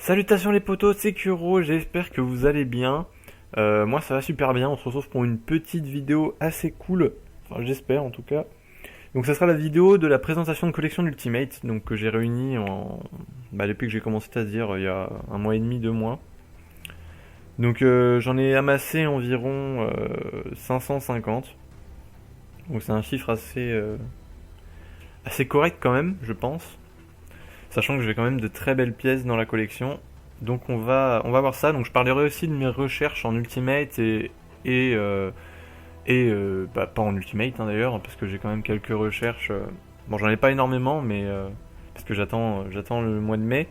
Salutations les potos, c'est Kuro, j'espère que vous allez bien. Moi ça va super bien, on se retrouve pour une petite vidéo assez cool, enfin j'espère en tout cas. Donc ça sera la vidéo de la présentation de collection d'Ultimate, donc que j'ai réuni depuis que j'ai commencé à dire il y a un mois et demi, 2 mois. Donc j'en ai amassé environ 550. Donc c'est un chiffre assez correct quand même, je pense. Sachant que j'ai quand même de très belles pièces dans la collection. Donc on va voir ça. Donc je parlerai aussi de mes recherches en Ultimate et pas en Ultimate d'ailleurs, parce que j'ai quand même quelques recherches. Bon, j'en ai pas énormément, mais parce que j'attends le mois de mai.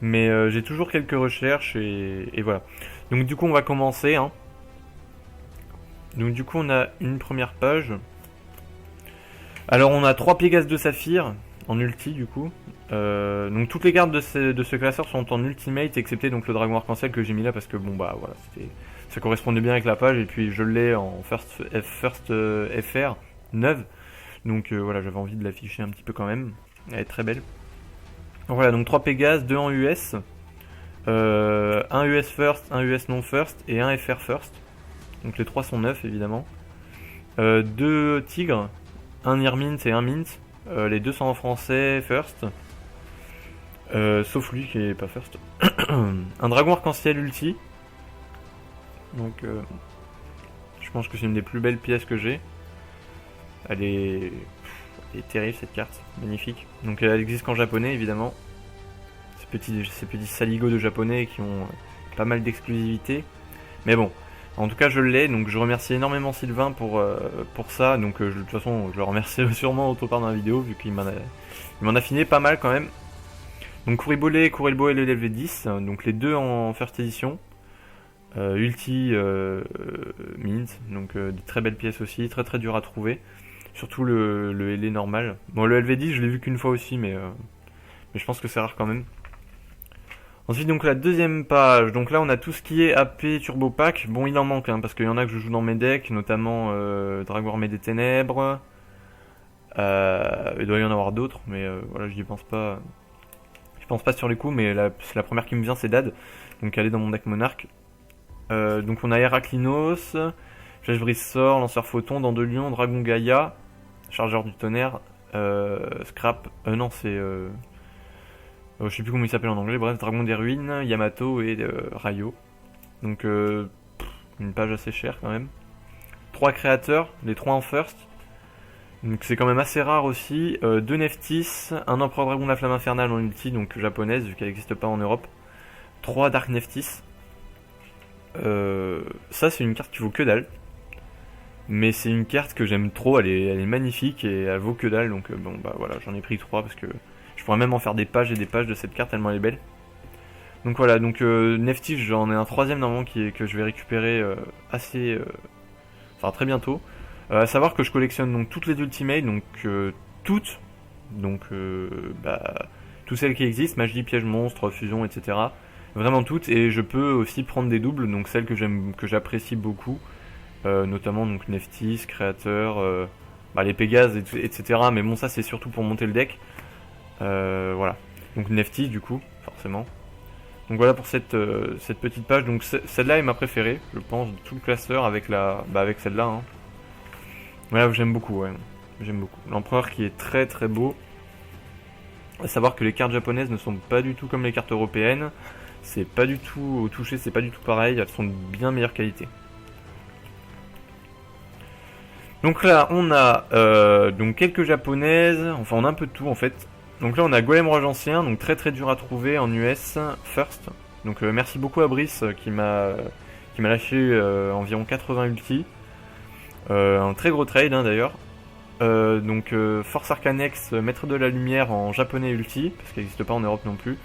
Mais j'ai toujours quelques recherches et voilà. Donc du coup on va commencer. Hein. Donc du coup on a une première page. Alors on a 3 Pégases de Saphir en ulti du coup. Donc toutes les cartes de ce classeur sont en ultimate excepté donc le dragon arc-en-ciel que j'ai mis là parce que bon bah voilà ça correspondait bien avec la page et puis je l'ai en first FR 9 donc voilà j'avais envie de l'afficher un petit peu quand même, elle est très belle. Donc voilà donc 3 Pégases, 2 en US, un US first, un US non first et un FR first, donc les 3 sont neufs évidemment. 2 tigres, un Near Mint et un Mint. Les deux sont en français first. Sauf lui qui est pas first. Un dragon arc-en-ciel ulti. Donc je pense que c'est une des plus belles pièces que j'ai. Elle est terrible cette carte, magnifique. Donc elle existe qu'en japonais évidemment. Ces petits saligots de japonais qui ont pas mal d'exclusivité. Mais bon, en tout cas je l'ai, donc je remercie énormément Sylvain pour ça. Donc de toute façon je le remercierai sûrement autre part dans la vidéo vu qu'il m'en a filé pas mal quand même. Donc Kuriboh et le level 10, donc les deux en first edition. Ulti Mint, donc des très belles pièces aussi, très très dur à trouver. Surtout le LV normal. Bon le LV10 je l'ai vu qu'une fois aussi mais je pense que c'est rare quand même. Ensuite donc la deuxième page, donc là on a tout ce qui est AP Turbo Pack. Bon il en manque hein, parce qu'il y en a que je joue dans mes decks, notamment Dragon Armée des Ténèbres. Il doit y en avoir d'autres mais voilà j'y pense pas. Je pense pas sur les coups mais c'est la première qui me vient c'est Dad. Donc elle est dans mon deck Monarque. Donc on a Héraclinos, Flèche Brise Sort, Lanceur Photon, Dents de Lion, Dragon Gaïa, Chargeur du Tonnerre, Scrap, non c'est... je sais plus comment il s'appelle en anglais, bref, Dragon des Ruines, Yamato et Rayo. Donc une page assez chère quand même. 3 créateurs, les 3 en first. Donc c'est quand même assez rare aussi. 2 Neftis, un Empereur Dragon de la Flamme Infernale en ulti, donc japonaise vu qu'elle n'existe pas en Europe. 3 Dark Neftis. Ça c'est une carte qui vaut que dalle. Mais c'est une carte que j'aime trop, elle est magnifique et elle vaut que dalle. Donc bon bah voilà, j'en ai pris 3 parce que je pourrais même en faire des pages et des pages de cette carte tellement elle est belle. Donc voilà, donc Neftis j'en ai un troisième normalement que je vais récupérer très bientôt. À savoir que je collectionne donc toutes les Ultimates, donc toutes, donc toutes celles qui existent, magie, piège, monstre, fusion, etc. Vraiment toutes, et je peux aussi prendre des doubles, donc celles que j'apprécie beaucoup, notamment donc Neftis, créateur, les Pégases, etc. Mais bon ça c'est surtout pour monter le deck. Voilà, donc Neftis du coup, forcément. Donc voilà pour cette petite page, donc celle-là est ma préférée, je pense, de tout le classeur avec avec celle-là. Hein. Voilà, j'aime beaucoup, ouais. J'aime beaucoup. L'empereur qui est très très beau. À savoir que les cartes japonaises ne sont pas du tout comme les cartes européennes. C'est pas du tout au toucher, c'est pas du tout pareil. Elles sont de bien meilleure qualité. Donc là, on a donc quelques japonaises. Enfin, on a un peu de tout en fait. Donc là, on a Golem Roi Ancien, donc très très dur à trouver en US first. Donc merci beaucoup à Brice qui m'a lâché environ 80 ulti. Un très gros trade hein, d'ailleurs. Donc Force Arcanex, Maître de la Lumière en japonais ulti, parce qu'elle n'existe pas en Europe non plus.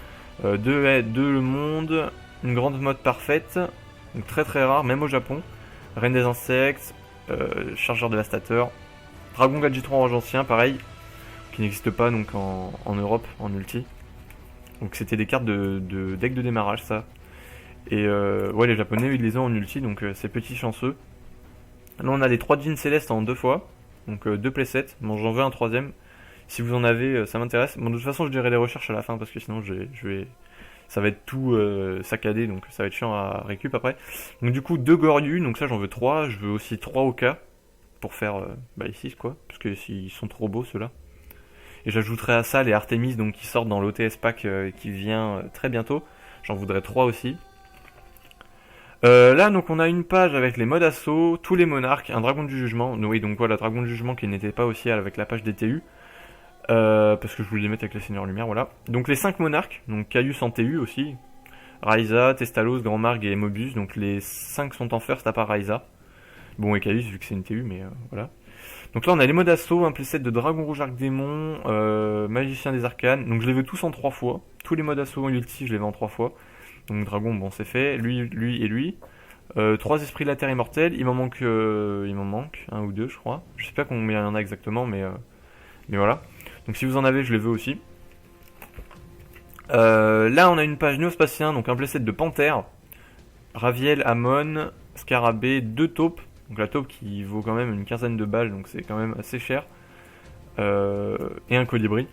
2 le monde, une grande mode parfaite, donc très très rare, même au Japon. Reine des insectes, Chargeur dévastateur, Dragon Gadgetron Orange Ancien, pareil, qui n'existe pas donc en Europe, en ulti. Donc c'était des cartes de deck de démarrage ça. Et ouais les japonais ils les ont en ulti, donc c'est petit chanceux. Là on a les 3 jeans célestes en 2 fois, donc 2 playsets, bon j'en veux un troisième. Si vous en avez, ça m'intéresse. Bon, de toute façon, je dirai les recherches à la fin parce que sinon, je vais ça va être tout saccadé, donc ça va être chiant à récup après. Donc du coup 2 Goryu, donc ça j'en veux 3, je veux aussi 3 Oka, pour faire ici quoi, parce que ils sont trop beaux ceux-là. Et j'ajouterai à ça les Artemis donc qui sortent dans l'OTS pack qui vient très bientôt, j'en voudrais 3 aussi. Là donc on a une page avec les modes assaut, tous les monarques, un dragon du jugement, oui donc voilà, dragon du jugement qui n'était pas aussi avec la page des TU, parce que je voulais les mettre avec les seigneurs lumière, voilà. Donc les 5 monarques, donc Caius en TU aussi, Raiza, Testalos, Grand Marg et Mobius, donc les 5 sont en first à part Raiza. Bon et Caius vu que c'est une TU mais voilà. Donc là on a les modes assaut, un playset de Dragon Rouge Arc Démon, Magicien des Arcanes, donc je les veux tous en 3 fois, tous les modes assaut en ulti je les veux en 3 fois. Donc Dragon, bon c'est fait, lui et lui. 3 esprits de la terre immortels, il m'en manque un ou deux je crois. Je sais pas combien il y en a exactement mais voilà. Donc si vous en avez je les veux aussi. Là on a une page néospatien, donc un playset de Panthère, Raviel, Amon, Scarabée, 2 taupes. Donc la taupe qui vaut quand même une quinzaine de balles, donc c'est quand même assez cher. Et un colibri.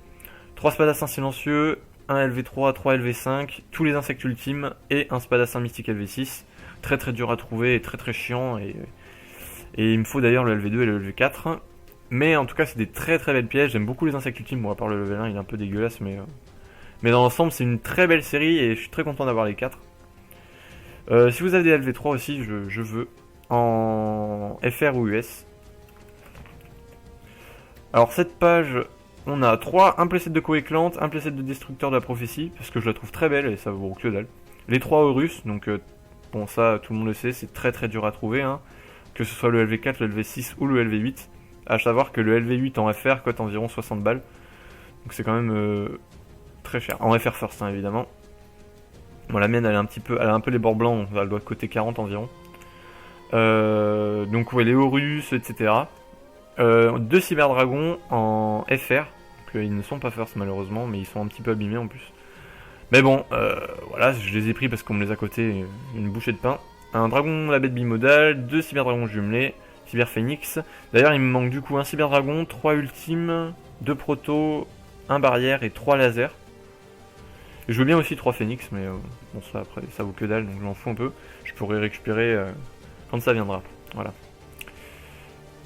3 spadassins silencieux, un LV3, 3 LV5, tous les insectes ultimes et un spadassin mystique LV6. Très très dur à trouver et très très chiant. Et il me faut d'ailleurs le LV2 et le LV4. Mais en tout cas, c'est des très très belles pièces. J'aime beaucoup les insectes ultimes. Bon, à part le level 1, il est un peu dégueulasse, mais dans l'ensemble, c'est une très belle série et je suis très content d'avoir les 4. Si vous avez des LV3 aussi, je veux. En FR ou US. Alors, cette page. On a 3, un playset de Coéclante, un playset de Destructeur de la Prophétie, parce que je la trouve très belle et ça vaut que dalle. Les 3 Horus, donc bon ça tout le monde le sait, c'est très très dur à trouver, hein. Que ce soit le LV4, le LV6 ou le LV8. À savoir que le LV8 en FR coûte environ 60 balles. Donc c'est quand même très cher. En FR first hein, évidemment. Bon la mienne elle a un peu les bords blancs, donc elle doit coûter 40 environ. Donc ouais les Horus, etc. 2 Cyberdragons en FR. Ils ne sont pas first malheureusement, mais ils sont un petit peu abîmés en plus. Mais bon, voilà, je les ai pris parce qu'on me les a cotés une bouchée de pain. Un dragon la bête bimodale, 2 cyberdragons jumelés, cyberphénix. D'ailleurs, il me manque du coup un cyberdragon, 3 ultimes, 2 proto, 1 barrière et 3 lasers. Et je veux bien aussi 3 phénix, mais bon, ça après, ça vaut que dalle, donc je m'en fous un peu. Je pourrais récupérer quand ça viendra. Voilà.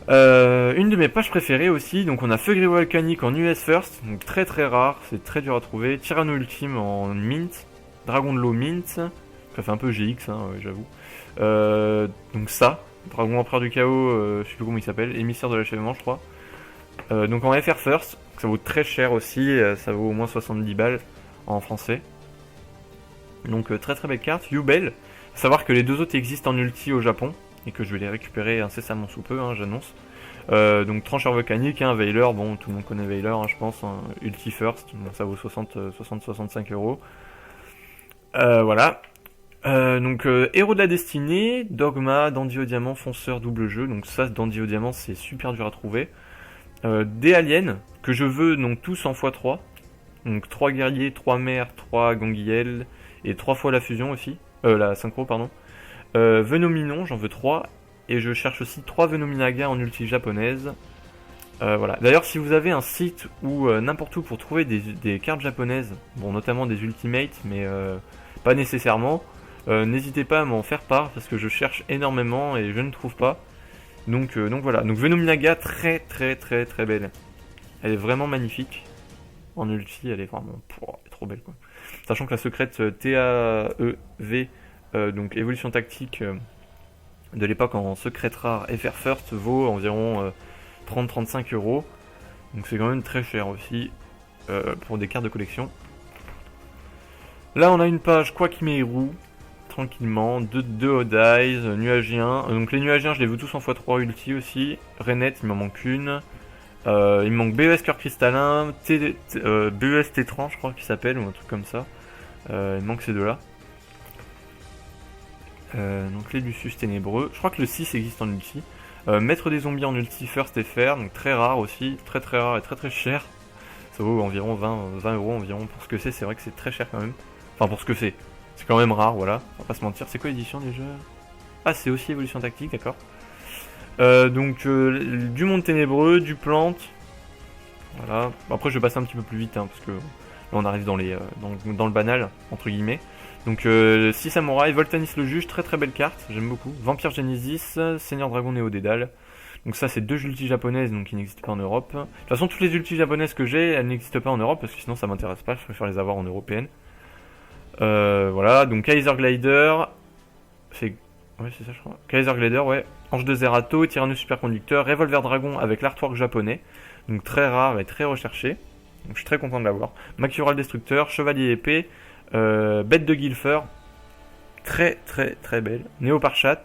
Une de mes pages préférées aussi, donc on a Feu Gris Volcanique en US First, donc très très rare, c'est très dur à trouver. Tyranno Ultime en Mint, Dragon de l'eau Mint, ça fait un peu GX, hein, j'avoue. Donc ça, Dragon Empereur du Chaos, je sais plus comment il s'appelle, Émissaire de l'Achèvement je crois. Donc en FR First, ça vaut très cher aussi, ça vaut au moins 70 balles en français. Donc très très belle carte, Yubel. Savoir que les 2 autres existent en ulti au Japon. Et que je vais les récupérer incessamment sous peu, hein, j'annonce. Donc trancheur volcanique, hein, Veiler, bon tout le monde connaît Veiler, hein, je pense, hein, Ulti First, bon, ça vaut 60-65 euros. Voilà. Donc Héros de la Destinée, Dogma, Dandy au Diamant, Fonceur, double jeu. Donc ça, Dandy au Diamant, c'est super dur à trouver. Des aliens, que je veux donc tous en x3. Donc 3 guerriers, 3 mers, 3 ganguiels, et 3 fois la fusion aussi. La synchro, pardon. Venominon, j'en veux 3. Et je cherche aussi 3 Venominaga en ulti japonaise. Voilà. D'ailleurs, si vous avez un site ou n'importe où pour trouver des cartes japonaises, bon, notamment des ultimates, mais pas nécessairement, n'hésitez pas à m'en faire part parce que je cherche énormément et je ne trouve pas. Donc voilà. Donc Venominaga, très très très très belle. Elle est vraiment magnifique. En ulti, elle est vraiment elle est trop belle quoi. Sachant que la secrète TAEV, donc évolution tactique de l'époque en secrète rare FR First vaut environ 30-35 euros. Donc c'est quand même très cher aussi pour des cartes de collection. Là on a une page Quakimeru, tranquillement, 2 Odize, Nuagien. Donc les Nuagiens je les veux tous en x3 ulti aussi. Renette il m'en manque une. Il me manque BES Cœur Cristallin, BES Tétran je crois qu'il s'appelle ou un truc comme ça. Il me manque ces deux là. Donc les Lucius Ténébreux, je crois que le 6 existe en ulti. Maître des zombies en ulti First FR, donc très rare aussi, très très rare et très très cher. Ça vaut environ 20 euros environ pour ce que c'est vrai que c'est très cher quand même. Enfin pour ce que c'est quand même rare, voilà, on va pas se mentir. C'est quoi l'édition déjà? Ah c'est aussi évolution tactique, d'accord. Donc du monde ténébreux, du plante. Voilà, après je vais passer un petit peu plus vite hein, parce que Là, on arrive dans le banal, entre guillemets. Donc 6 samouraïs, Voltanis le juge, très très belle carte, j'aime beaucoup. Vampire Genesis, Seigneur Dragon Néo Dédale. Donc ça c'est 2 ultis japonaises donc qui n'existent pas en Europe. De toute façon toutes les ultis japonaises que j'ai elles n'existent pas en Europe parce que sinon ça m'intéresse pas, je préfère les avoir en européenne. Voilà, donc Kaiser Glider, c'est... Ouais c'est ça je crois. Kaiser Glider ouais, Ange de Zerato, Tyrannus Superconducteur, Revolver Dragon avec l'artwork japonais. Donc très rare et très recherché. Donc je suis très content de l'avoir. Macural Destructeur, Chevalier épée, Bête de Guilfer, très très très belle. Néo Parchat,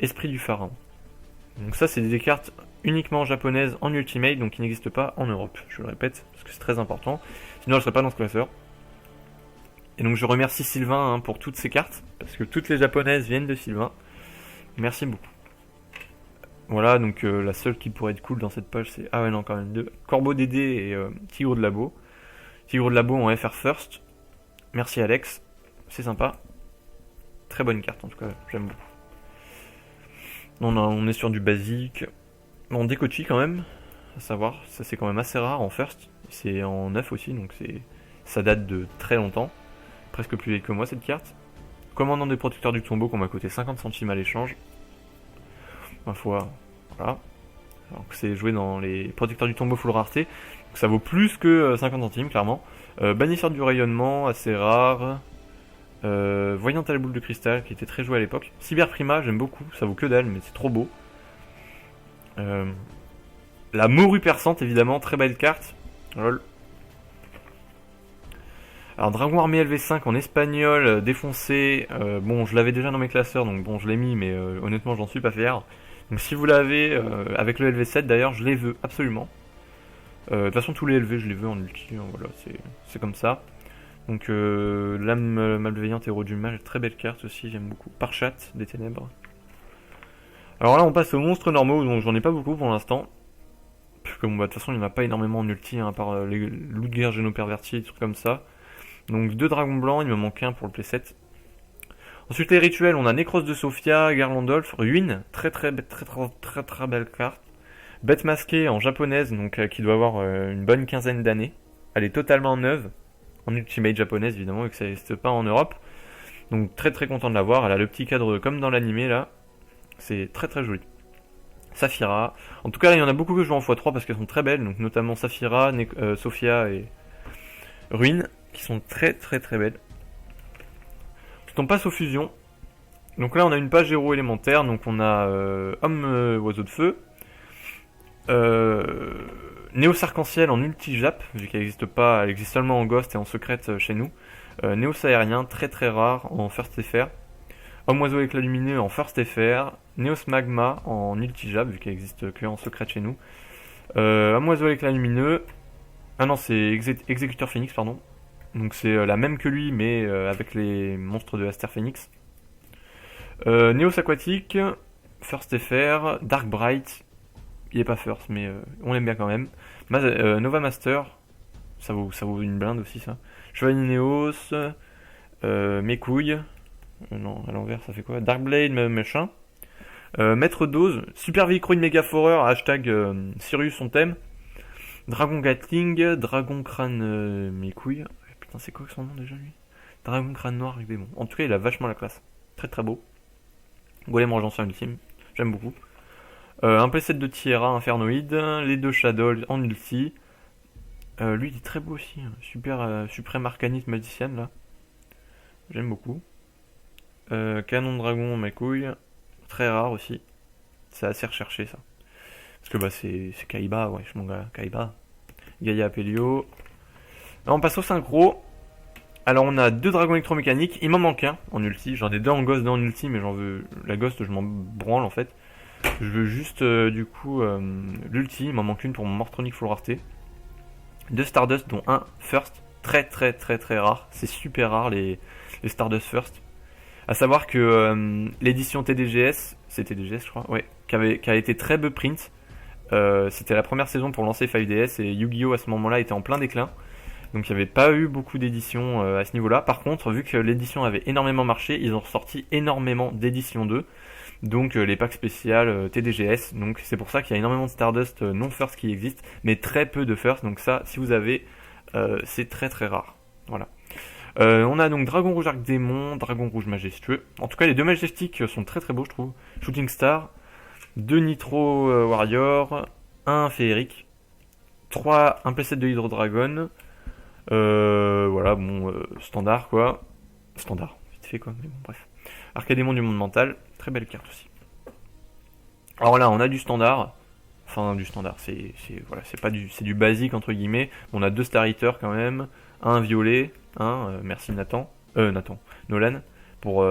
Esprit du Pharaon. Donc ça c'est des cartes uniquement japonaises en Ultimate, donc qui n'existent pas en Europe. Je le répète, parce que c'est très important. Sinon elles ne seraient pas dans ce classeur. Et donc je remercie Sylvain pour toutes ces cartes, parce que toutes les japonaises viennent de Sylvain. Merci beaucoup. Voilà, donc la seule qui pourrait être cool dans cette page c'est... Ah ouais non quand même deux. Corbeau Dédé et Tigre de Labo. Tigre de Labo en FR First. Merci Alex, c'est sympa. Très bonne carte en tout cas, j'aime beaucoup. On est sur du basique. Bon, Dekochi quand même, à savoir, ça c'est quand même assez rare en first. C'est en 9 aussi, donc ça date de très longtemps. Presque plus vieille que moi cette carte. Commandant des protecteurs du tombeau qu'on m'a coûté 50 centimes à l'échange. Ma foi, voilà. Alors que c'est joué dans les protecteurs du tombeau full rareté. Donc ça vaut plus que 50 centimes, clairement. Bannisseur du rayonnement, assez rare. Voyante à la boule de cristal, qui était très joué à l'époque. Cyberprima, j'aime beaucoup, ça vaut que dalle, mais c'est trop beau. La morue perçante, évidemment, très belle carte. Lol. Alors, Dragon Armé LV5 en espagnol, défoncé. Bon, je l'avais déjà dans mes classeurs, donc bon, je l'ai mis, mais honnêtement, j'en suis pas fier. Donc, si vous l'avez, avec le LV7 d'ailleurs, je les veux absolument. De toute façon, tous les LV, je les veux en ulti, hein, voilà, c'est comme ça. Donc l'âme malveillante héros du mal, très belle carte aussi, j'aime beaucoup. Parchat des ténèbres. Alors là on passe aux monstres normaux, donc j'en ai pas beaucoup pour l'instant. Puisque bon, bah, de toute façon il n'y en a pas énormément en ulti, hein, à part les loups de guerre génopervertis, des trucs comme ça. Donc 2 dragons blancs, il me manque un pour le playset. Ensuite les rituels, on a Necros de Sophia, Garlandolf, Ruine, très belle carte. Bête masquée en japonaise, donc qui doit avoir une bonne quinzaine d'années. Elle est totalement neuve. En Ultimate japonaise évidemment, vu que ça n'existe pas en Europe. Donc très content de l'avoir. Elle a le petit cadre comme dans l'animé là. C'est très joli. Saphira. En tout cas là, il y en a beaucoup que je joue en x3 parce qu'elles sont très belles. Donc notamment Saphira, Sophia et Ruine, qui sont très belles. Ensuite on passe aux fusions. Donc là on a une page héros élémentaire. Donc on a Homme Oiseau de Feu. Néo Sarc-en-Ciel en ulti-jap, vu qu'elle n'existe pas, elle existe seulement en ghost et en secrète chez nous. Néo Aérien, très rare en first FR. Homme Oiseau Éclat Lumineux en first FR. Néos Magma en ulti-jap, vu qu'elle existe que en secrète chez nous. Homme Oiseau Éclat Lumineux. Ah non, c'est Exécuteur Phoenix, pardon. Donc c'est la même que lui, mais avec les monstres de Aster Phoenix. Néos Aquatique, first FR. Dark Bright. Il est pas first, mais on l'aime bien quand même. Nova Master, ça vaut une blinde aussi ça. Chevalier Néos, mes couilles. Non, à l'envers, ça fait quoi? Darkblade, machin. Maître Dose, Super Véhicule Méga Forer, hashtag Sirius son thème. Dragon Gatling, Dragon Crâne, mes couilles. Putain, c'est quoi son nom déjà lui? Dragon Crâne Noir avec des bons. En tout cas, il a vachement la classe. Très beau. Golem Urgencien ultime, j'aime beaucoup. Un playset de Tierra Infernoïde, les 2 Shadow en ulti. Lui il est très beau aussi, Suprême Arcanite Magician là. J'aime beaucoup. Canon Dragon mes couilles, très rare aussi. C'est assez recherché ça. Parce que bah c'est Kaiba, ouais, mon gars, Kaiba. Gaïa Apelio. Là on passe au synchro. Alors on a 2 dragons électromécaniques, il m'en manque un en ulti. J'en ai 2 en ghost, 2 en ulti, mais j'en veux. La ghost je m'en branle en fait. Je veux juste du coup l'ulti, il m'en manque une pour mon Mortronic full rareté. 2 Stardust dont un first, très rare, c'est super rare les Stardust first. À savoir que l'édition TDGS, c'est TDGS je crois, ouais, qui a été très peu print. C'était la première saison pour lancer 5DS et Yu-Gi-Oh à ce moment-là était en plein déclin. Donc il n'y avait pas eu beaucoup d'éditions à ce niveau-là. Par contre, vu que l'édition avait énormément marché, ils ont ressorti énormément d'éditions 2. Donc les packs spéciales TDGS, donc c'est pour ça qu'il y a énormément de Stardust non first qui existent, mais très peu de first, donc ça, si vous avez, c'est très très rare. Voilà. On a donc Dragon Rouge Arc Démon, Dragon Rouge Majestueux. En tout cas, les deux Majestiques sont très très beaux, je trouve. Shooting Star, 2 Nitro Warrior, 1 Féerique, 3 un playset de Hydro Dragon. Voilà, bon, standard quoi. Standard, vite fait quoi, mais bon, bref. Arcadémon du monde mental, très belle carte aussi. Alors là, on a du standard. Enfin, du standard, voilà, c'est du basique entre guillemets. On a 2 Star Eater quand même, un violet, merci Nolan, pour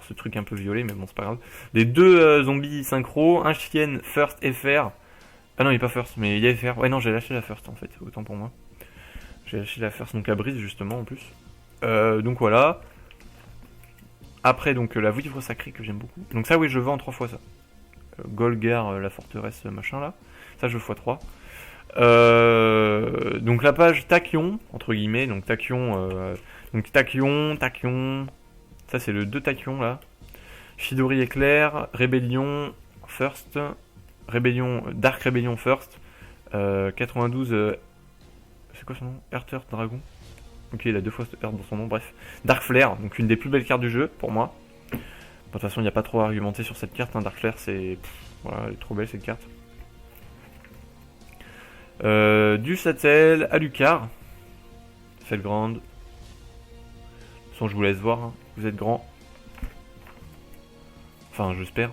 ce truc un peu violet, mais bon, c'est pas grave. Les 2 zombies synchro, un chien First FR. Ah non, il est pas First, mais il y a FR. Ouais, non, j'ai lâché la First en fait, autant pour moi. J'ai lâché la First, donc à brise justement en plus. Donc voilà. Après, donc la vouivre sacrée que j'aime beaucoup. Donc ça, oui, je vends 3 fois ça. Golgar, la forteresse, machin là. Ça, je x3. Donc la page Tachyon, entre guillemets. Donc Tachyon. Donc Tachyon. Ça, c'est le 2 Tachyon là. Chidori Éclair. Rébellion First. Dark Rébellion First. 92. C'est quoi son nom? Earth Dragon. Ok, il a 2 fois Earth dans son nom, bref. Dark Flare, donc une des plus belles cartes du jeu, pour moi. Bon, de toute façon, il n'y a pas trop à argumenter sur cette carte. Dark Flare, c'est... Voilà, elle est trop belle, cette carte. Du Satel, Alucard. Felgrand. De toute façon, je vous laisse voir. Vous êtes grand. Enfin, j'espère.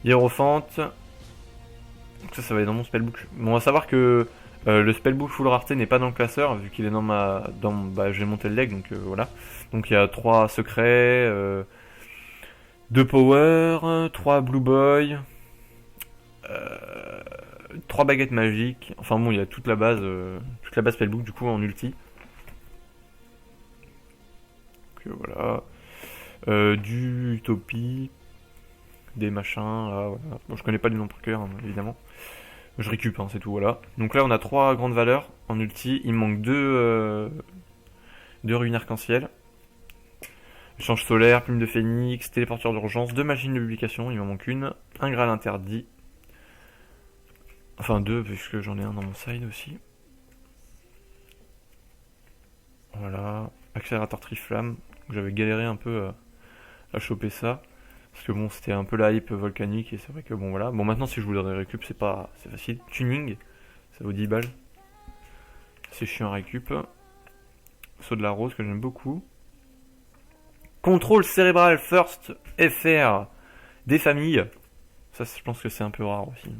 Hierophante. Donc ça va aller dans mon spellbook. Bon, on va savoir que... le spellbook full rareté n'est pas dans le classeur vu qu'il est j'ai monté le leg donc voilà. Donc il y a 3 secrets, 2 power, 3 blue boy, 3 baguettes magiques. Enfin bon, il y a toute la base spellbook du coup en ulti. Donc voilà. Du Utopie, des machins là, voilà. Bon, je connais pas les noms par cœur hein, évidemment. Je récup, c'est tout, voilà. Donc là, on a 3 grandes valeurs en ulti. Il me manque 2 ruines arc-en-ciel. Échange solaire, plume de phénix, téléporteur d'urgence, 2 machines de publication, il m'en manque une. Un Graal interdit. Enfin 2, puisque j'en ai un dans mon side aussi. Voilà. Accélérateur triflamme. J'avais galéré un peu à choper ça. Parce que bon, c'était un peu la hype volcanique et c'est vrai que bon voilà. Bon, maintenant si je voulais récup, c'est facile. Tuning, ça vaut 10 balles. C'est chiant à récup. Saut de la rose que j'aime beaucoup. Contrôle cérébral first FR des familles. Ça, je pense que c'est un peu rare aussi.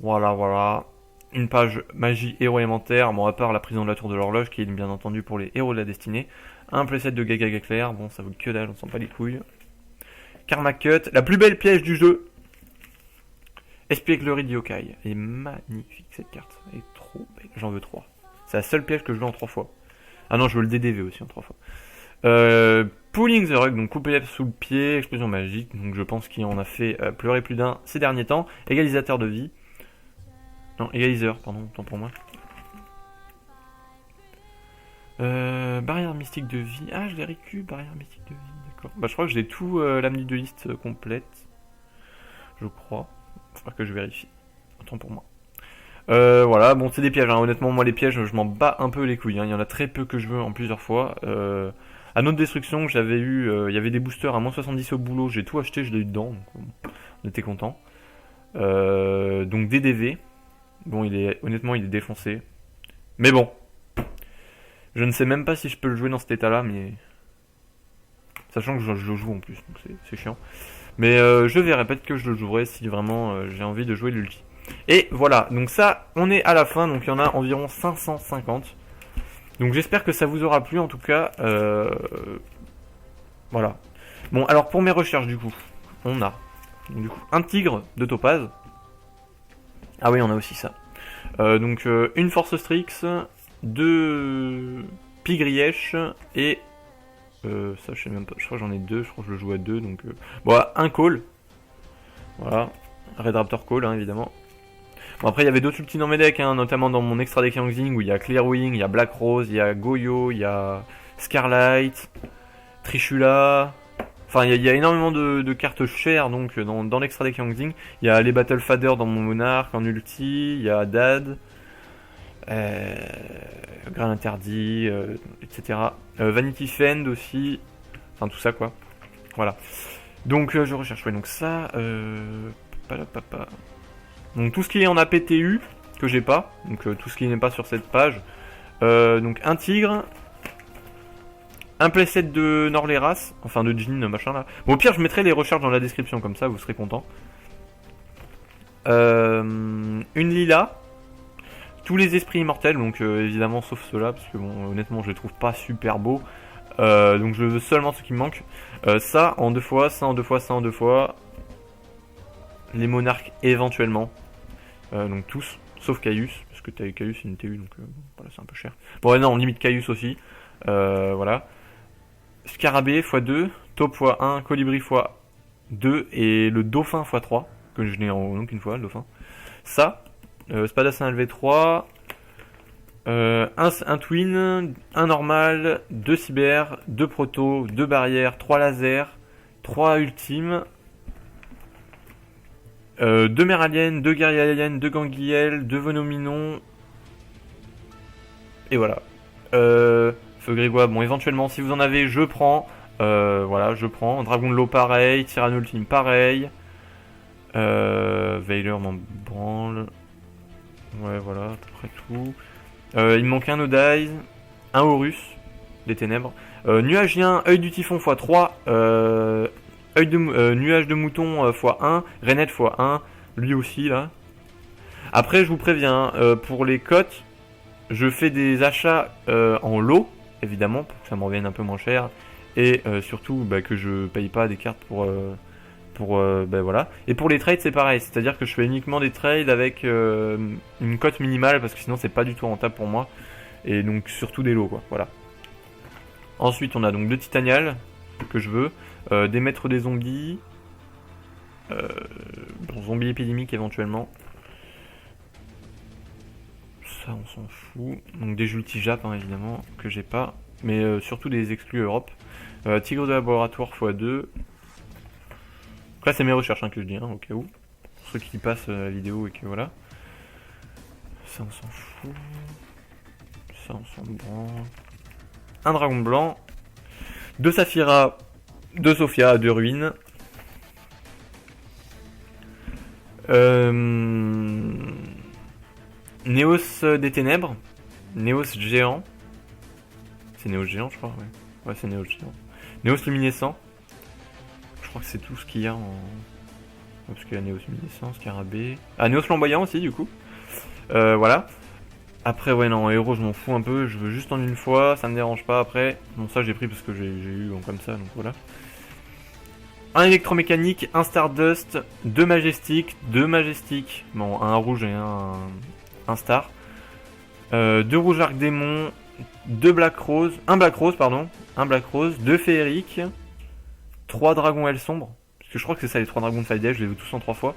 Voilà. Une page magie héros élémentaire. Bon, à part la prison de la tour de l'horloge qui est bien entendu pour les héros de la destinée. Un playset de Gaga Éclair, bon ça vaut que dalle, on sent pas les couilles. Karma Cut, la plus belle piège du jeu. Espièglerie d'Yokai. Elle est magnifique cette carte, elle est trop belle, j'en veux 3. C'est la seule piège que je veux en 3 fois. Ah non, je veux le DDV aussi en 3 fois. Pulling the Rug, donc couper sous le pied, explosion magique, donc je pense qu'il en a fait pleurer plus d'un ces derniers temps. Égalisateur de vie. Non, égaliseur, pardon, tant pour moi. Barrière mystique de vie. Ah, je l'ai récup, barrière mystique de vie, d'accord. Bah, je crois que j'ai tout la minute de liste complète. Je crois. Faudra que je vérifie. Autant pour moi. Voilà, bon, c'est des pièges. Hein. Honnêtement, moi, les pièges, je m'en bats un peu les couilles. Hein. Il y en a très peu que je veux en plusieurs fois. À notre destruction, j'avais eu. Il y avait des boosters à moins 70 au boulot. J'ai tout acheté, je l'ai eu dedans. Donc, on était content. Donc, DDV. Bon, honnêtement, il est défoncé. Mais bon. Je ne sais même pas si je peux le jouer dans cet état-là, mais... Sachant que je le joue en plus, donc c'est chiant. Mais je verrai, peut-être que je le jouerai si vraiment j'ai envie de jouer l'ulti. Et voilà, donc ça, on est à la fin, donc il y en a environ 550. Donc j'espère que ça vous aura plu, en tout cas. Voilà. Bon, alors pour mes recherches, du coup, on a un tigre de topaz. Ah oui, on a aussi ça. Donc une force Strix, 2 Pigrièche et ça je sais même pas, je crois que j'en ai 2, je crois que je le joue à 2 donc voilà, un call. Voilà, Red Raptor call hein, évidemment. Bon après il y avait d'autres ultis dans mes decks hein, notamment dans mon extra deck Yangzing où il y a Clearwing, il y a Black Rose, il y a Goyo, il y a Scarlight, Trishula. Enfin il y a énormément de cartes chères donc dans l'extra deck Yangzing. Il y a les Battle Fader dans mon Monarch en ulti, il y a Dad. Grain interdit, etc. Vanity Fend aussi. Enfin tout ça quoi. Voilà. Donc je recherche, ouais, donc ça. Donc tout ce qui est en APTU, que j'ai pas. Donc tout ce qui n'est pas sur cette page. Donc un tigre. Un playset de Norleras, enfin de jean, machin là. Bon, au pire, je mettrai les recherches dans la description, comme ça vous serez content. Une lila. Tous les esprits immortels, donc évidemment sauf ceux-là, parce que bon, honnêtement, je les trouve pas super beaux. Donc je veux seulement ce qui me manque. Ça en 2 fois, ça en 2 fois, ça en 2 fois. Les monarques éventuellement. Donc tous, sauf Caius, parce que Caius c'est une TU, donc voilà, c'est un peu cher. Bon, ouais, non, on limite Caius aussi. Voilà. Scarabée x2, taupe x1, colibri x2 et le dauphin x3, que je n'ai en aucune fois, le dauphin. Ça, spadassin LV3, un twin, un normal, 2 cyber, 2 proto, 2 barrières, 3 lasers, 3 ultimes, 2 mères aliens, 2 guerriers aliens, 2 gangliels, 2 venominon. Et voilà. Feu grégoire, bon éventuellement si vous en avez je prends. Voilà, je prends. Dragon de l'eau pareil, Tyranno ultime pareil. Veiler m'en branle. Ouais voilà, à peu près tout. Il me manque un Odize, un Horus, des ténèbres. Nuagien, œil du typhon x3. Nuage de mouton x1. Rainette x1. Lui aussi là. Après je vous préviens, pour les cotes, je fais des achats en lot, évidemment, pour que ça me revienne un peu moins cher. Et surtout que je paye pas des cartes pour voilà. Et pour les trades c'est pareil, c'est-à-dire que je fais uniquement des trades avec une cote minimale, parce que sinon c'est pas du tout rentable pour moi. Et donc surtout des lots quoi, voilà. Ensuite on a donc 2 titaniales que je veux, des maîtres des zombies, zombies épidémiques éventuellement. Ça on s'en fout. Donc des multi-jap hein, évidemment que j'ai pas, mais surtout des exclus Europe. Tigre de laboratoire x2. Donc là c'est mes recherches hein, que je dis hein, au cas où. Pour ceux qui passent la vidéo et que voilà. Ça on s'en fout. Ça on s'en branle. Un dragon blanc. 2 Saphira. 2 Sophia, 2 ruines. Néos des ténèbres. Néos géant. C'est Néos géant je crois, ouais. Ouais c'est Néos géant. Néos luminescent. Je crois que c'est tout ce qu'il y a en... Parce qu'il y a Néos luminescent, Scarabée... Ah, Néos flamboyant aussi du coup. Voilà. Après ouais non, héros je m'en fous un peu, je veux juste en une fois, ça me dérange pas après. Bon ça j'ai pris parce que j'ai eu comme ça, donc voilà. Un électromécanique, un Stardust, 2 Majestic, 2 Majestic, bon un rouge et un Star. 2 rouges arc démon, 2 Black Rose, un Black Rose pardon, un Black Rose, 2 féeriques, 3 dragons ailes sombres, parce que je crois que c'est ça les 3 dragons de Fight Day, je les veux tous en 3 fois.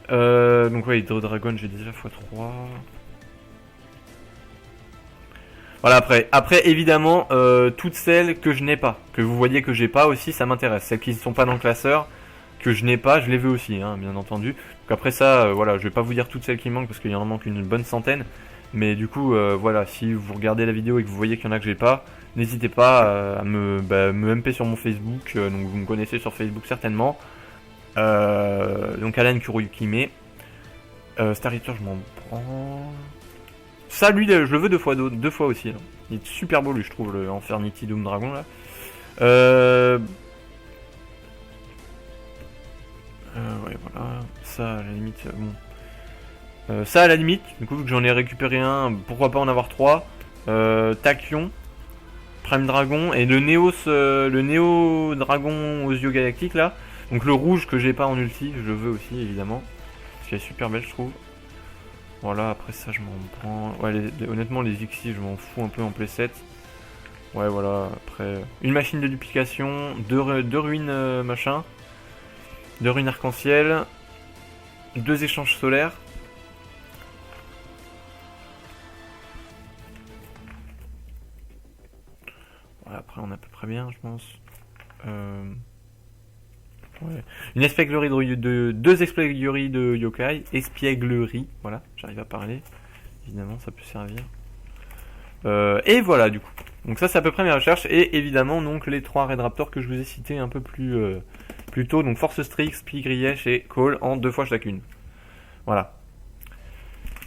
Donc ouais, Hydro Dragon j'ai déjà x3. Voilà, après évidemment, toutes celles que je n'ai pas, que vous voyez que j'ai pas aussi, ça m'intéresse. Celles qui ne sont pas dans le classeur, que je n'ai pas, je les veux aussi, hein, bien entendu. Donc après ça, voilà, je vais pas vous dire toutes celles qui manquent parce qu'il y en manque une bonne centaine. Mais du coup, voilà, si vous regardez la vidéo et que vous voyez qu'il y en a que j'ai pas, n'hésitez pas à me MP sur mon Facebook. Donc vous me connaissez sur Facebook certainement. Donc Alan Kuroyukime. Star Eater, je m'en prends. Ça, lui, je le veux 2 fois aussi. Là. Il est super beau, lui, je trouve, le Infernity Doom Dragon, là. Ouais, voilà. Ça, à la limite, bon. Ça, à la limite, du coup, vu que j'en ai récupéré un, pourquoi pas en avoir 3. Tachyon, Prime Dragon, et le Néo Dragon aux yeux galactiques, là. Donc le rouge que j'ai pas en ulti, je le veux aussi, évidemment. Parce qu'elle est super belle, je trouve. Voilà, après ça je m'en prends... Ouais, honnêtement les Xyz je m'en fous un peu en playset. Ouais voilà, après... Une machine de duplication, 2 ruines machin, 2 ruines arc-en-ciel, 2 échanges solaires. Voilà, après on est à peu près bien je pense. Ouais. Une espièglerie de 2 espiègleries de yokai, espièglerie, voilà, j'arrive à parler. évidemment ça peut servir. Et voilà du coup. Donc ça c'est à peu près mes recherches, et évidemment donc les 3 Red Raptor que je vous ai cités un peu plus tôt, donc Force Strix, Pigrièche et Call en 2 fois chacune. Voilà.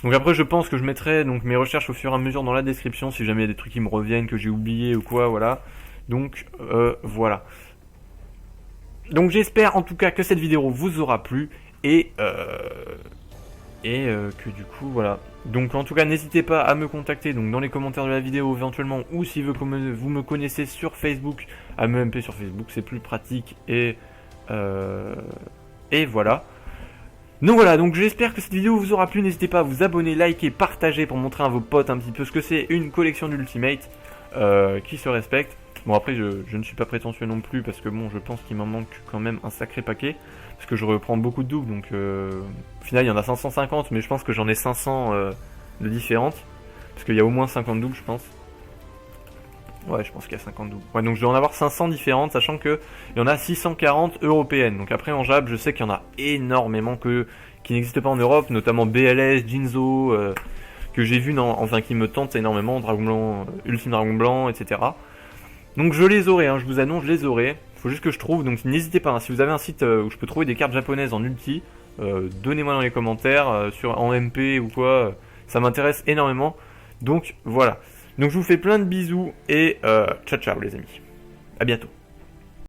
Donc après je pense que je mettrai donc mes recherches au fur et à mesure dans la description si jamais il y a des trucs qui me reviennent, que j'ai oublié ou quoi, voilà. Donc voilà. Donc j'espère en tout cas que cette vidéo vous aura plu et que du coup voilà. Donc en tout cas n'hésitez pas à me contacter donc dans les commentaires de la vidéo éventuellement, ou si vous me connaissez sur Facebook, à me MP sur Facebook, c'est plus pratique, et voilà. Donc voilà, donc j'espère que cette vidéo vous aura plu, n'hésitez pas à vous abonner, liker, partager pour montrer à vos potes un petit peu ce que c'est une collection d'Ultimate qui se respecte. Bon après je ne suis pas prétentieux non plus parce que bon je pense qu'il m'en manque quand même un sacré paquet. Parce que je reprends beaucoup de doubles, donc au final il y en a 550, mais je pense que j'en ai 500 de différentes. Parce qu'il y a au moins 50 doubles je pense. Ouais, je pense qu'il y a 50 doubles. Ouais, donc je dois en avoir 500 différentes, sachant qu'il y en a 640 européennes. Donc après en Jab, je sais qu'il y en a énormément qui n'existent pas en Europe, notamment BLS, Jinzo, que j'ai vu, enfin qui me tentent énormément, Dragon Blanc, Ultime Dragon Blanc, etc. Donc je les aurai, hein, je vous annonce, je les aurai. Faut juste que je trouve, donc n'hésitez pas, hein, si vous avez un site où je peux trouver des cartes japonaises en ulti, donnez-moi dans les commentaires, en MP ou quoi, ça m'intéresse énormément. Donc voilà. Donc je vous fais plein de bisous et ciao ciao les amis. À bientôt.